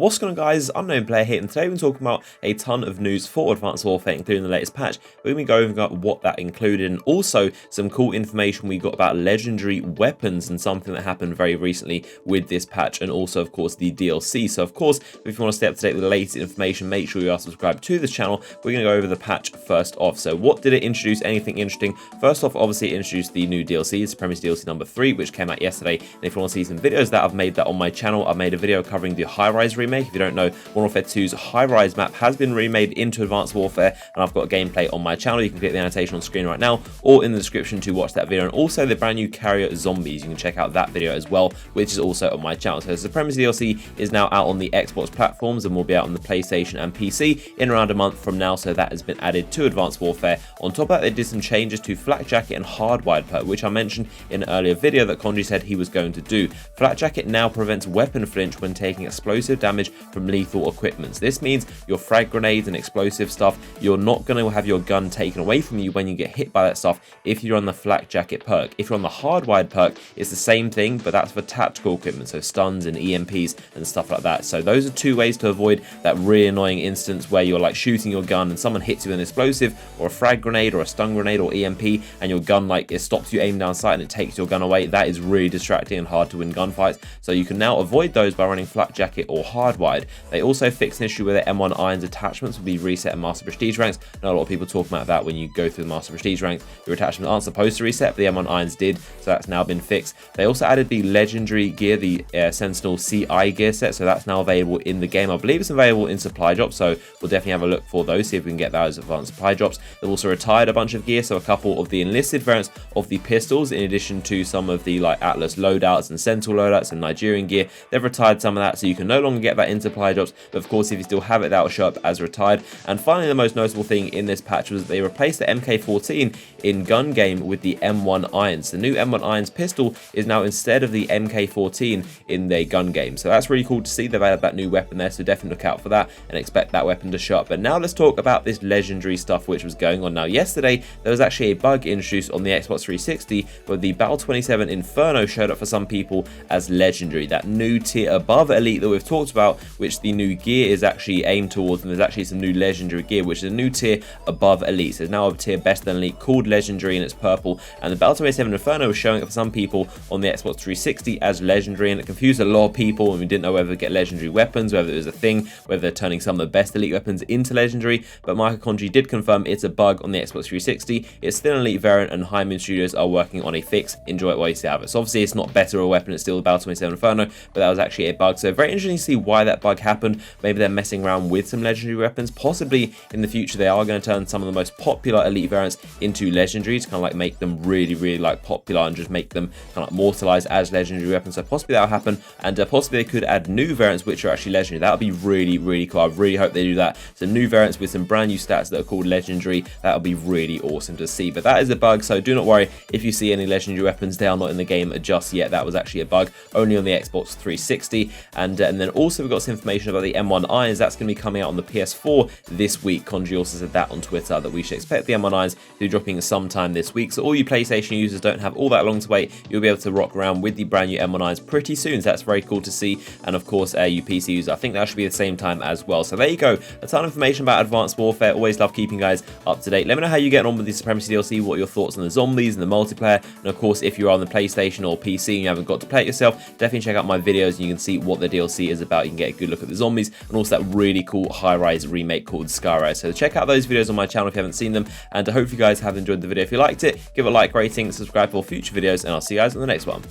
What's going on, guys? Unknown Player here, and today we're talking about a ton of news for Advanced Warfare, including the latest patch. We're going to be going over what that included, and also some cool information we got about legendary weapons and something that happened very recently with this patch, and also, of course, the DLC. So, of course, if you want to stay up to date with the latest information, make sure you are subscribed to this channel. We're going to go over the patch first off. So, what did it introduce? Anything interesting? First off, obviously, it introduced the new DLC, Supremacy DLC number 3, which came out yesterday. And if you want to see some videos that I've made that on my channel, I've made a video covering the high-rise remake. If you don't know, Modern Warfare 2's high-rise map has been remade into Advanced Warfare, and I've got gameplay on my channel. You can click the annotation on screen right now, or in the description to watch that video. And also the brand new carrier zombies, you can check out that video as well, which is also on my channel. So Supremacy DLC is now out on the Xbox platforms and will be out on the PlayStation and PC in around a month from now. So that has been added to Advanced Warfare. On top of that, they did some changes to Flak Jacket and Hardwired Perk, which I mentioned in an earlier video that Conji said he was going to do. Flak Jacket now prevents weapon flinch when taking explosive damage from lethal equipment. This means your frag grenades and explosive stuff, you're not going to have your gun taken away from you when you get hit by that stuff if you're on the Flak Jacket perk. If you're on the Hardwired perk, it's the same thing, but that's for tactical equipment, so stuns and EMPs and stuff like that. So those are two ways to avoid that really annoying instance where you're like shooting your gun and someone hits you with an explosive or a frag grenade or a stun grenade or EMP, and your gun, like, it stops you aiming down sight and it takes your gun away. That is really distracting and hard to win gunfights. So you can now avoid those by running Flak Jacket or Hardwired. They also fixed an issue where the M1 Irons attachments will be reset in Master Prestige ranks. I know a lot of people talk about that when you go through the Master Prestige ranks. Your attachments aren't supposed to reset, but the M1 Irons did, so that's now been fixed. They also added the legendary gear, the Sentinel CI gear set, so that's now available in the game. I believe it's available in supply drops, so we'll definitely have a look for those, see if we can get those advanced supply drops. They've also retired a bunch of gear, so a couple of the enlisted variants of the pistols, in addition to some of the like Atlas loadouts and Sentinel loadouts and Nigerian gear. They've retired some of that, so you can no longer get that in supply drops, but of course if you still have it, that will show up as retired. And finally, the most notable thing in this patch was that they replaced the MK14 in gun game with the M1 Irons. The new M1 Irons pistol is now instead of the MK14 in their gun game, so that's really cool to see. They've added that new weapon there, so definitely look out for that and expect that weapon to show up. But now let's talk about this legendary stuff which was going on. Now, yesterday there was actually a bug introduced on the Xbox 360 where the Battle 27 Inferno showed up for some people as legendary, that new tier above elite that we've talked about, which the new gear is actually aimed towards. And there's actually some new legendary gear which is a new tier above elite. So there's now a tier better than elite called legendary, and it's purple. And the Battle 27 Inferno was showing up for some people on the Xbox 360 as legendary, and it confused a lot of people, and we didn't know whether to get legendary weapons, whether it was a thing, whether they're turning some of the best elite weapons into legendary. But Michael Conji did confirm it's a bug on the Xbox 360. It's still an elite variant, and High Moon Studios are working on a fix. Enjoy it while you still have it. So obviously it's not better a weapon, it's still the Battle 27 Inferno, but that was actually a bug. So very interesting to see why that bug happened. Maybe they're messing around with some legendary weapons. Possibly in the future they are going to turn some of the most popular elite variants into legendary to kind of like make them really like popular and just make them kind of like mortalized as legendary weapons. So possibly that'll happen, and possibly they could add new variants which are actually legendary. That would be really cool. I really hope they do that. So new variants with some brand new stats that are called legendary, that would be really awesome to see. But that is a bug, so do not worry if you see any legendary weapons. They are not in the game just yet. That was actually a bug only on the Xbox 360. And then also we've got some information about the M1 Irons. That's going to be coming out on the PS4 this week. Conji also said that on Twitter, that we should expect the M1 Irons to be dropping sometime this week. So all you PlayStation users don't have all that long to wait. You'll be able to rock around with the brand new M1 Irons pretty soon. So that's very cool to see. And of course, you PC users, I think that should be the same time as well. So there you go. A ton of information about Advanced Warfare. Always love keeping you guys up to date. Let me know how you're getting on with the Supremacy DLC. What are your thoughts on the zombies and the multiplayer? And of course, if you're on the PlayStation or PC and you haven't got to play it yourself, definitely check out my videos and you can see what the DLC is about. You can get a good look at the zombies and also that really cool high-rise remake called Skyrise. So check out those videos on my channel if you haven't seen them, and I hope you guys have enjoyed the video. If you liked it, give it a like rating, subscribe for future videos, and I'll see you guys in the next one.